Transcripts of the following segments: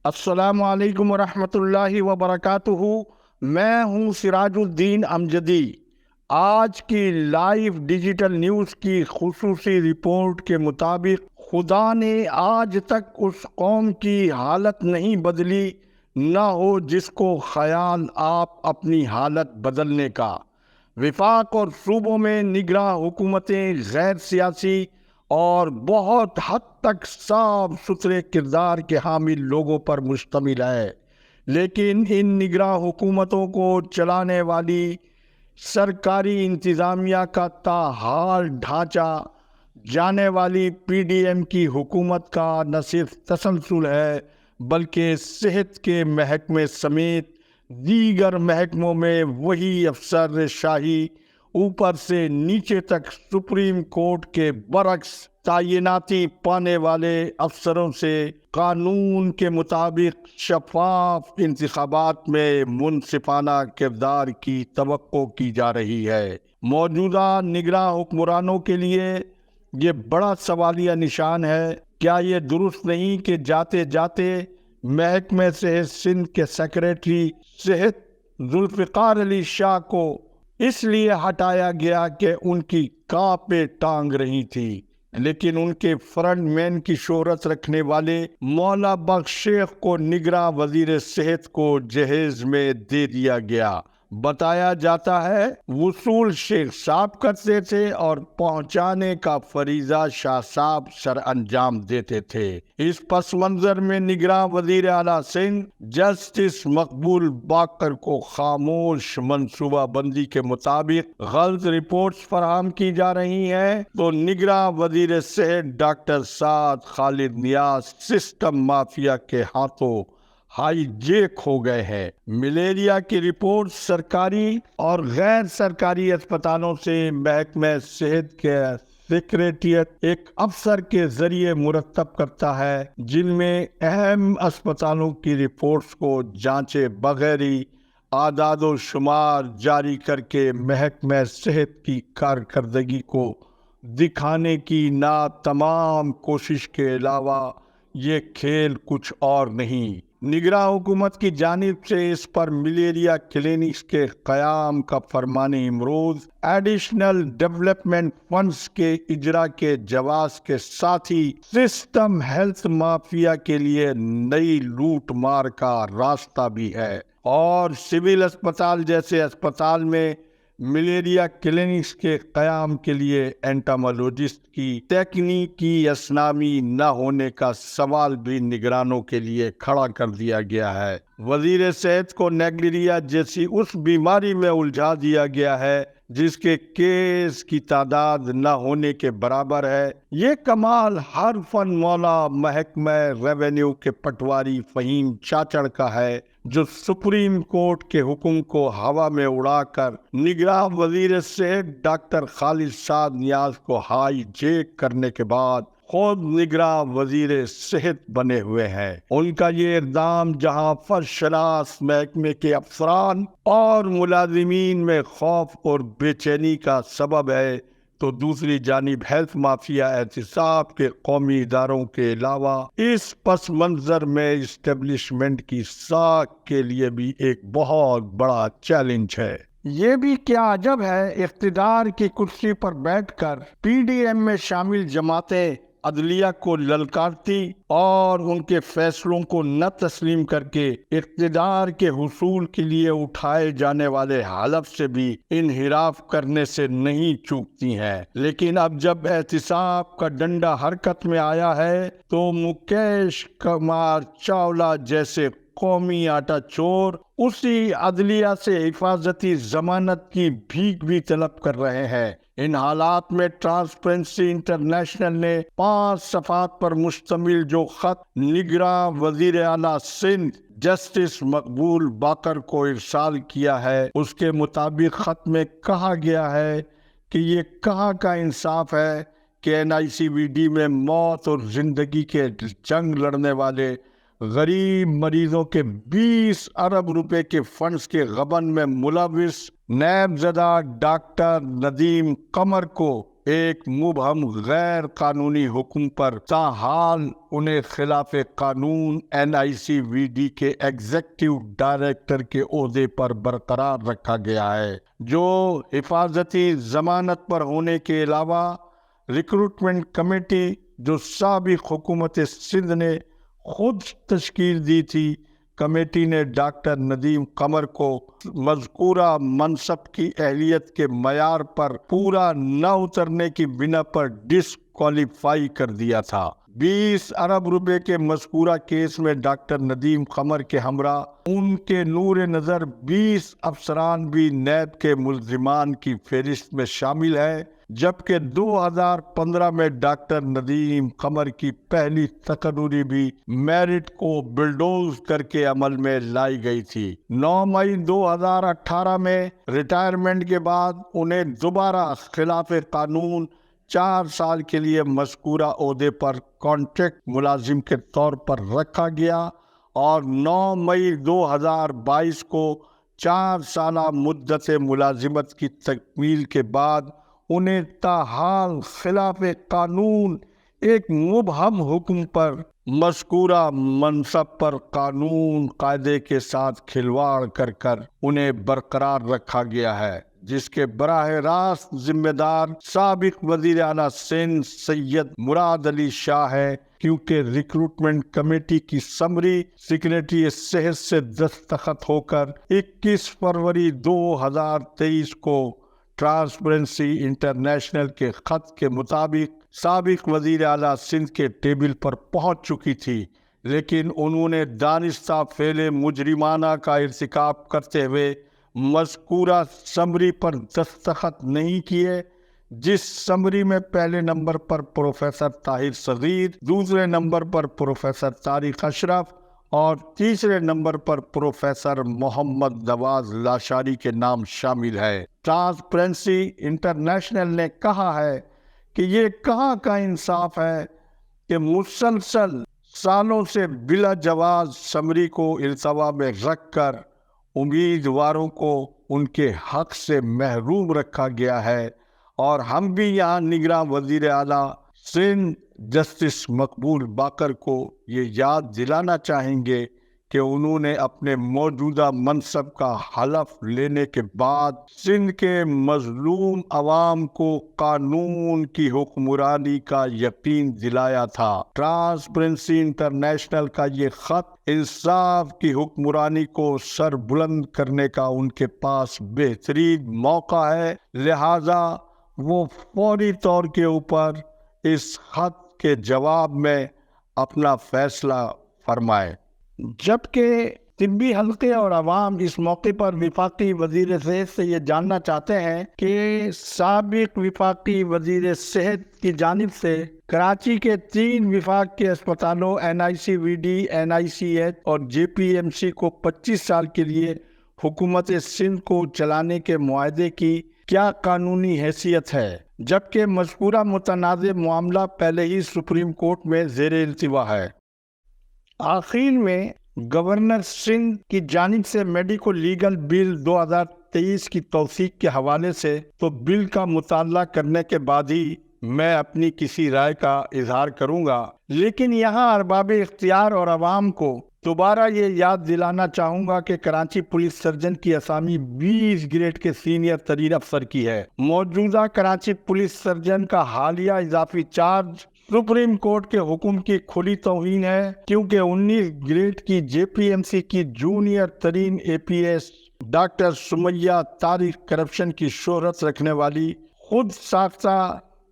السلام علیکم ورحمۃ اللہ وبرکاتہ۔ میں ہوں سراج الدین امجدی۔ آج کی لائیو ڈیجیٹل نیوز کی خصوصی رپورٹ کے مطابق خدا نے آج تک اس قوم کی حالت نہیں بدلی نہ ہو جس کو خیال آپ اپنی حالت بدلنے کا۔ وفاق اور صوبوں میں نگراں حکومتیں غیر سیاسی اور بہت حد تک صاف ستھرے کردار کے حامل لوگوں پر مشتمل ہے، لیکن ان نگراں حکومتوں کو چلانے والی سرکاری انتظامیہ کا تاحال ڈھانچہ جانے والی پی ڈی ایم کی حکومت کا نہ صرف تسلسل ہے بلکہ صحت کے محکمے سمیت دیگر محکموں میں وہی افسر شاہی اوپر سے نیچے تک سپریم کورٹ کے برعکس تعیناتی پانے والے افسروں سے قانون کے مطابق شفاف انتخابات میں منصفانہ کردار کی توقع کی جا رہی ہے۔ موجودہ نگراں حکمرانوں کے لیے یہ بڑا سوالیہ نشان ہے۔ کیا یہ درست نہیں کہ جاتے جاتے محکمہ صحت سندھ کے سیکریٹری صحت ذوالفقار علی شاہ کو اس لیے ہٹایا گیا کہ ان کی کانپیں ٹانگ رہی تھی، لیکن ان کے فرنٹ مین کی شہرت رکھنے والے مولا بخش شیخ کو نگراں وزیر صحت کو جہیز میں دے دیا گیا۔ بتایا جاتا ہے وصول شیخ صاحب کرتے تھے اور پہنچانے کا فریضہ شاہ صاحب سر انجام دیتے تھے۔ اس پس منظر میں نگراں وزیر اعلیٰ سندھ جسٹس مقبول باقر کو خاموش منصوبہ بندی کے مطابق غلط رپورٹس فراہم کی جا رہی ہیں تو نگراں وزیر صحت ڈاکٹر سعد خالد نیاز سسٹم مافیا کے ہاتھوں ہائی جیک ہو گئے ہیں۔ ملیریا کی رپورٹ سرکاری اور غیر سرکاری اسپتالوں سے محکمہ صحت کے سیکریٹریٹ ایک افسر کے ذریعے مرتب کرتا ہے، جن میں اہم اسپتالوں کی رپورٹس کو جانچے بغیر ہی اعداد و شمار جاری کر کے محکمہ صحت کی کارکردگی کو دکھانے کی ناتمام کوشش کے علاوہ یہ کھیل کچھ اور نہیں۔ نگراں حکومت کی جانب سے اس پر ملیریا کلینکس کے قیام کا فرمان امروز ایڈیشنل ڈیولپمنٹ فنڈز کے اجرا کے جواز کے ساتھ ہی سسٹم ہیلتھ مافیا کے لیے نئی لوٹ مار کا راستہ بھی ہے، اور سول اسپتال جیسے اسپتال میں ملیریا کلینکس کے قیام کے لیے اینٹامولوجسٹ کی تکنیکی اسلامی نہ ہونے کا سوال بھی نگرانوں کے لیے کھڑا کر دیا گیا ہے۔ وزیر صحت کو نیگلیریا جیسی اس بیماری میں الجھا دیا گیا ہے جس کے کیس کی تعداد نہ ہونے کے برابر ہے۔ یہ کمال ہر فن مولا محکمہ ریونیو کے پٹواری فہیم چاچڑ کا ہے، جو سپریم کورٹ کے حکم کو ہوا میں اڑا کر نگراں وزیر صحت ڈاکٹر خالد سعد نیاز کو ہائی جیک کرنے کے بعد خود نگراں وزیر صحت بنے ہوئے ہیں۔ ان کا یہ اقدام جہاں فرشناس محکمے کے افسران اور ملازمین میں خوف اور بے چینی کا سبب ہے، تو دوسری جانب ہیلتھ مافیا احتساب کے قومی اداروں کے علاوہ اس پس منظر میں اسٹیبلشمنٹ کی ساکھ کے لیے بھی ایک بہت بڑا چیلنج ہے۔ یہ بھی کیا عجب ہے، اقتدار کی کرسی پر بیٹھ کر پی ڈی ایم میں شامل جماعتیں عدلیہ کو للکارتی اور ان کے فیصلوں کو نہ تسلیم کر کے اقتدار کے حصول کے لیے اٹھائے جانے والے حلف سے بھی انحراف کرنے سے نہیں چوکتی ہیں۔ لیکن اب جب احتساب کا ڈنڈا حرکت میں آیا ہے تو مکیش کمار چاولہ جیسے قومی آٹا چور اسی عدلیہ سے حفاظتی ضمانت کی بھیک بھی طلب کر رہے ہیں۔ ان حالات میں ٹرانسپیرنسی انٹرنیشنل نے 5 صفحات پر مشتمل جو خط نگراں وزیر اعلیٰ سندھ جسٹس مقبول باقر کو ارسال کیا ہے، اس کے مطابق خط میں کہا گیا ہے کہ یہ کہاں کا انصاف ہے کہ این آئی سی وی ڈی میں موت اور زندگی کے جنگ لڑنے والے غریب مریضوں کے 20 ارب روپے کے فنڈز کے غبن میں ملوث نیب زدہ ڈاکٹر ندیم قمر کو ایک مبہم غیر قانونی حکم پر تاحال انہیں خلاف قانون NICVD کے ایگزیکٹو ڈائریکٹر کے عہدے پر برقرار رکھا گیا ہے، جو حفاظتی ضمانت پر ہونے کے علاوہ ریکروٹمنٹ کمیٹی جو سابق حکومت سندھ نے خود تشکیل دی تھی، کمیٹی نے ڈاکٹر ندیم قمر کو مذکورہ منصب کی اہلیت کے معیار پر پورا نہ اترنے کی بنا پر ڈسکوالیفائی کر دیا تھا۔ 20 ارب روپے کے مذکورہ کیس میں ڈاکٹر ندیم قمر کے ہمراہ ان کے نور نظر 20 افسران بھی نیب کے ملزمان کی فہرست میں شامل ہے، جبکہ 2015 میں ڈاکٹر ندیم قمر کی پہلی تقرری بھی میرٹ کو بلڈوز کر کے عمل میں لائی گئی تھی۔ 9 مئی 2018 میں ریٹائرمنٹ کے بعد انہیں دوبارہ خلاف قانون 4 سال کے لیے مذکورہ عہدے پر کانٹریکٹ ملازم کے طور پر رکھا گیا اور 9 مئی 2022 کو 4 سالہ مدت ملازمت کی تکمیل کے بعد انہیں تاحال خلاف قانون ایک مبہم حکم پر مذکورہ منصب پر قانون قاعدے کے ساتھ کھلواڑ کر انہیں برقرار رکھا گیا ہے، جس کے براہ راست ذمہ دار سابق وزیر اعلیٰ سندھ سید مراد علی شاہ ہے، کیونکہ ریکروٹمنٹ کمیٹی کی سمری سیکریٹری صحت سے دستخط ہو کر 21 فروری 2023 کو ٹرانسپیرنسی انٹرنیشنل کے خط کے مطابق سابق وزیر اعلیٰ سندھ کے ٹیبل پر پہنچ چکی تھی، لیکن انہوں نے دانستہ فعل مجرمانہ کا ارتکاب کرتے ہوئے مذکورہ سمری پر دستخط نہیں کیے، جس سمری میں پہلے نمبر پر پروفیسر طاہر صغیر، دوسرے نمبر پر پروفیسر طارق اشرف اور تیسرے نمبر پر پروفیسر محمد نواز لاشاری کے نام شامل ہے۔ ٹرانسپیرنسی انٹرنیشنل نے کہا ہے کہ یہ کہاں کا انصاف ہے کہ مسلسل سالوں سے بلا جواز سمری کو التوا میں رکھ کر امیدواروں کو ان کے حق سے محروم رکھا گیا ہے، اور ہم بھی یہاں نگراں وزیر اعلیٰ سندھ جسٹس مقبول باقر کو یہ یاد دلانا چاہیں گے کہ انہوں نے اپنے موجودہ منصب کا حلف لینے کے بعد سندھ کے مظلوم عوام کو قانون کی حکمرانی کا یقین دلایا تھا۔ ٹرانسپیرنسی انٹرنیشنل کا یہ خط انصاف کی حکمرانی کو سر بلند کرنے کا ان کے پاس بہترین موقع ہے، لہذا وہ فوری طور کے اوپر اس خط کے جواب میں اپنا فیصلہ فرمائے۔ جبکہ طبی حلقے اور عوام اس موقع پر وفاقی وزیر صحت سے یہ جاننا چاہتے ہیں کہ سابق وفاقی وزیر صحت کی جانب سے کراچی کے 3 وفاق کے اسپتالوں NICVD، NICH اور JPMC کو 25 سال کے لیے حکومت سندھ کو چلانے کے معاہدے کی کیا قانونی حیثیت ہے، جبکہ مذکورہ متنازع معاملہ پہلے ہی سپریم کورٹ میں زیر التوا ہے۔ آخر میں گورنر سندھ کی جانب سے میڈیکو لیگل بل 2023 کی توثیق کے حوالے سے تو بل کا مطالعہ کرنے کے بعد ہی میں اپنی کسی رائے کا اظہار کروں گا، لیکن یہاں ارباب اختیار اور عوام کو دوبارہ یہ یاد دلانا چاہوں گا کہ کراچی پولیس سرجن کی اسامی 20 گریڈ کے سینئر ترین افسر کی ہے۔ موجودہ کراچی پولیس سرجن کا حالیہ اضافی چارج سپریم کورٹ کے حکم کی کھلی توہین ہے، کیونکہ 19 گریڈ کی JPMC کی جونیئر ترین APS doctor Sumaiya Tariq corruption کی شہرت رکھنے والی، خود ساختہ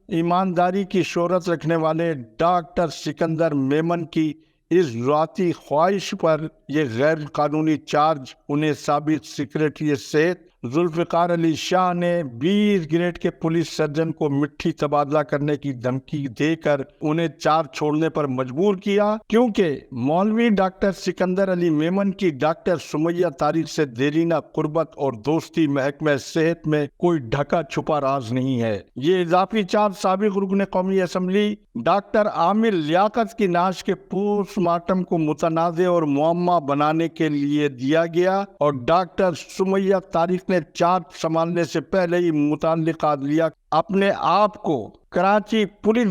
ایمانداری کی شہرت رکھنے والے ڈاکٹر سکندر میمن کی اس ذاتی خواہش پر یہ غیر قانونی چارج انہیں سابق سیکریٹری صحت ذوالفقار علی شاہ نے 20 گریڈ کے پولیس سرجن کو مٹھی تبادلہ کرنے کی دھمکی دے کر انہیں چارج چھوڑنے پر مجبور کیا، کیونکہ مولوی ڈاکٹر سکندر علی میمن کی ڈاکٹر سمیہ طارق سے دیرینہ قربت اور دوستی محکمہ صحت میں کوئی ڈھکا چھپا راز نہیں ہے۔ یہ اضافی چارج سابق رکن قومی اسمبلی ڈاکٹر عامر لیاقت کی نعش کے پوسٹ مارٹم کو متنازع اور معمہ بنانے کے لیے دیا گیا اور ڈاکٹر سمیہ طارق نے چارج سنبھالنے سے پہلے ہی متعلقہ عدلیہ اپنے آپ کو کراچی پولیس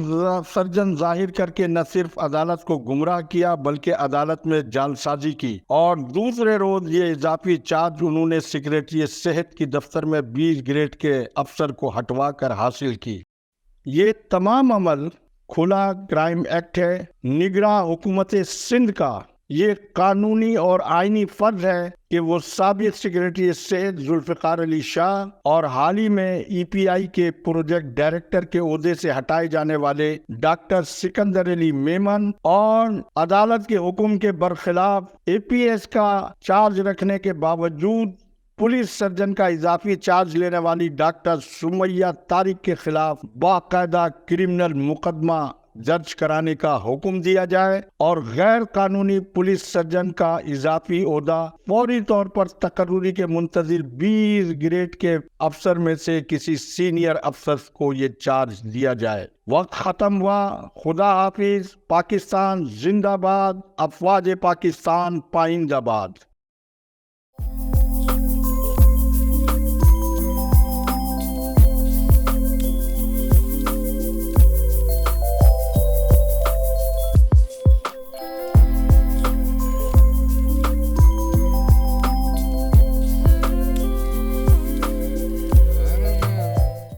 سرجن ظاہر کر کے نہ صرف عدالت کو گمراہ کیا بلکہ عدالت میں جعل سازی کی، اور دوسرے روز یہ اضافی چارج انہوں نے سیکریٹری صحت کی دفتر میں 20 گریڈ کے افسر کو ہٹوا کر حاصل کی۔ یہ تمام عمل کھلا کرائم ایکٹ ہے۔ نگراں حکومت سندھ کا یہ قانونی اور آئینی فرض ہے کہ وہ سابق سیکریٹری صحت ذوالفقار علی شاہ اور حال ہی میں ای پی آئی کے پروجیکٹ ڈائریکٹر کے عہدے سے ہٹائے جانے والے ڈاکٹر سکندر علی میمن اور عدالت کے حکم کے برخلاف اے پی ایس کا چارج رکھنے کے باوجود پولیس سرجن کا اضافی چارج لینے والی ڈاکٹر سمیہ طارق کے خلاف باقاعدہ کرمنل مقدمہ درج کرانے کا حکم دیا جائے اور غیر قانونی پولیس سرجن کا اضافی عہدہ فوری طور پر تقرری کے منتظر 20 گریڈ کے افسر میں سے کسی سینئر افسر کو یہ چارج دیا جائے۔ وقت ختم ہوا۔ خدا حافظ۔ پاکستان زندہ باد۔ افواج پاکستان پائندہ باد۔